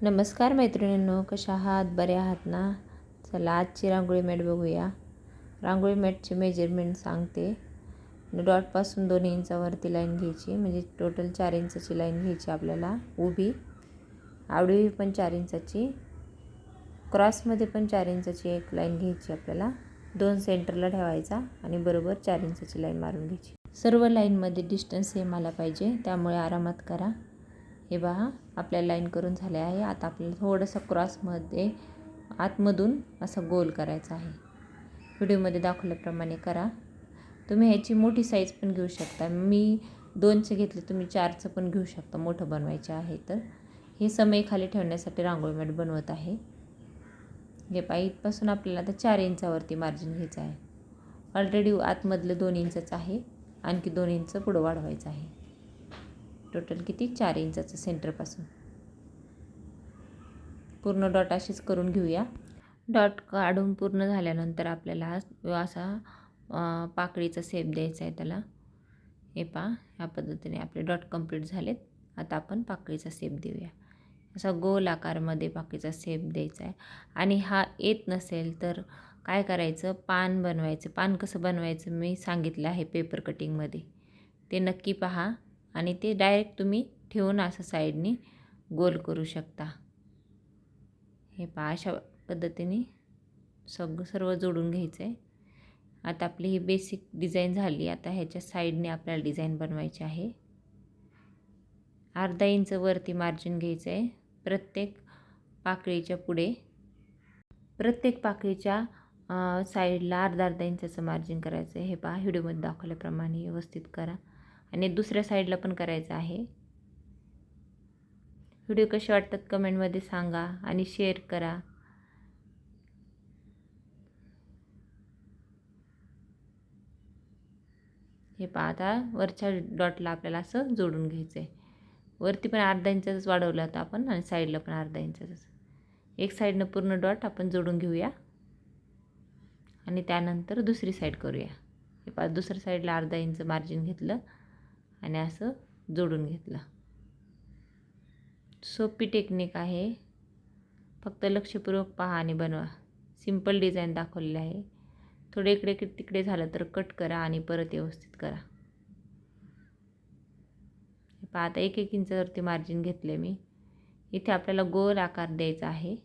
नमस्कार मैत्रिणींनो, कशा आहात? बरे आहात ना? चला आजची रांगोळी मॅट बघूया. रांगोळी मॅटचे मेजरमेंट सांगते. डॉटपासून 2 इंचावरती लाईन घ्यायची, म्हणजे टोटल 4 इंचाची लाईन घ्यायची आपल्याला उभी. आडवी पण 4 इंचाची, क्रॉसमध्ये पण 4 इंचाची एक लाईन घ्यायची आपल्याला. 2 सेंटरला ठेवायचा आणि बरोबर 4 इंचाची लाईन मारून घ्यायची. सर्व लाईनमध्ये डिस्टन्स सेम आला पाहिजे, त्यामुळे आरामात करा. हे पहा, आपल्या लाईन करून झाले आहे. आता आपल्याला थोडंसं क्रॉसमध्ये आतमधून असं गोल करायचं आहे. व्हिडिओमध्ये दाखवल्याप्रमाणे करा. तुम्ही ह्याची मोठी साईज पण घेऊ शकता. मी 2चे घेतले, तुम्ही 4चं पण घेऊ शकता मोठं बनवायचे आहे तर. हे समय खाली ठेवण्यासाठी रांगोळी मॅट बनवत आहे. हे पहा, इथपासून आपल्याला आता 4 इंचावरती मार्जिन घ्यायचं आहे. ऑलरेडी आतमधलं 2 इंचच आहे, आणखी 2 इंच पुढं वाढवायचं आहे. टोटल किती? 4 इंचाचं सेंटरपासून. पूर्ण डॉट अशीच करून घेऊया. डॉट काढून पूर्ण झाल्यानंतर आपल्याला असा पाकळीचा शेप द्यायचा आहे त्याला. हे पहा, ह्या पद्धतीने आपले डॉट कंप्लीट झालेत. आता आपण पाकळीचा शेप देऊया. असा गोल आकारमध्ये पाकळीचा शेप द्यायचा आहे. आणि हा येत नसेल तर काय करायचं, पान बनवायचं. पान कसं बनवायचं मी सांगितलं आहे पेपर कटिंगमध्ये, ते नक्की पहा. आणि ते डायरेक्ट तुम्ही ठेवून असं साईडनी गोल करू शकता. हे पहा, अशा पद्धतीने सर्व जोडून घ्यायचं आहे. आता आपली ही बेसिक डिझाईन झाली. आता ह्याच्या साईडने आपल्याला डिझाईन बनवायची आहे. अर्धा इंच वरती मार्जिन घ्यायचं आहे प्रत्येक पाकळीच्या पुढे. प्रत्येक पाकळीच्या साईडला अर्धा इंचाचं मार्जिन करायचं आहे. हे पहा, व्हिडिओमध्ये दाखवल्याप्रमाणे व्यवस्थित करा. आणि दुसऱ्या साईडला पण करायचं आहे. व्हिडिओ कसे वाटतात कमेंटमध्ये सांगा आणि शेअर करा. हे पहा, आता वरच्या डॉटला आपल्याला असं जोडून घ्यायचं आहे. वरती पण अर्धा इंचच वाढवलं होतं आपण आणि साईडला पण अर्धा इंचच. एक साईडनं पूर्ण डॉट आपण जोडून घेऊया आणि त्यानंतर दुसरी साईड करूया. हे पहा, दुसऱ्या साईडला अर्धा इंच मार्जिन घेतलं आणि असं जोडून घेतलं. सोपी टेक्निक आहे, फक्त लक्षपूर्वक पहा आणि बनवा. सिंपल डिझाईन दाखवलेली आहे. थोडे इकडे तिकडे झालं तर कट करा आणि परत व्यवस्थित करा. पहा, आता 1-1 इंचावरती मार्जिन घेतले मी. इथे आपल्याला गोल आकार द्यायचा आहे.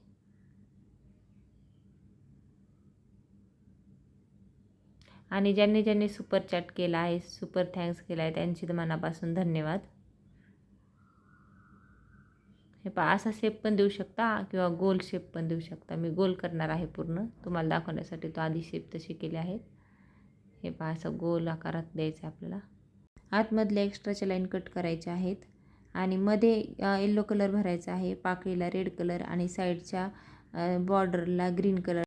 आणि ज्यांनी सुपर चॅट केला आहे, सुपर थँक्स केला आहे, त्यांची मनापासून धन्यवाद. हे पहा, असा शेप पण देऊ शकता किंवा गोल शेप पण देऊ शकता. मी गोल करणार आहे पूर्ण तुम्हाला दाखवण्यासाठी. तो आधी शेप तसे केले आहेत. हे पहा, असं गोल आकारात द्यायचं आपल्याला. आतमधल्या एक्स्ट्राच्या लाईन कट करायच्या आहेत आणि मध्ये येलो कलर भरायचा आहे. पाकळीला रेड कलर आणि साईडच्या बॉर्डरला ग्रीन कलर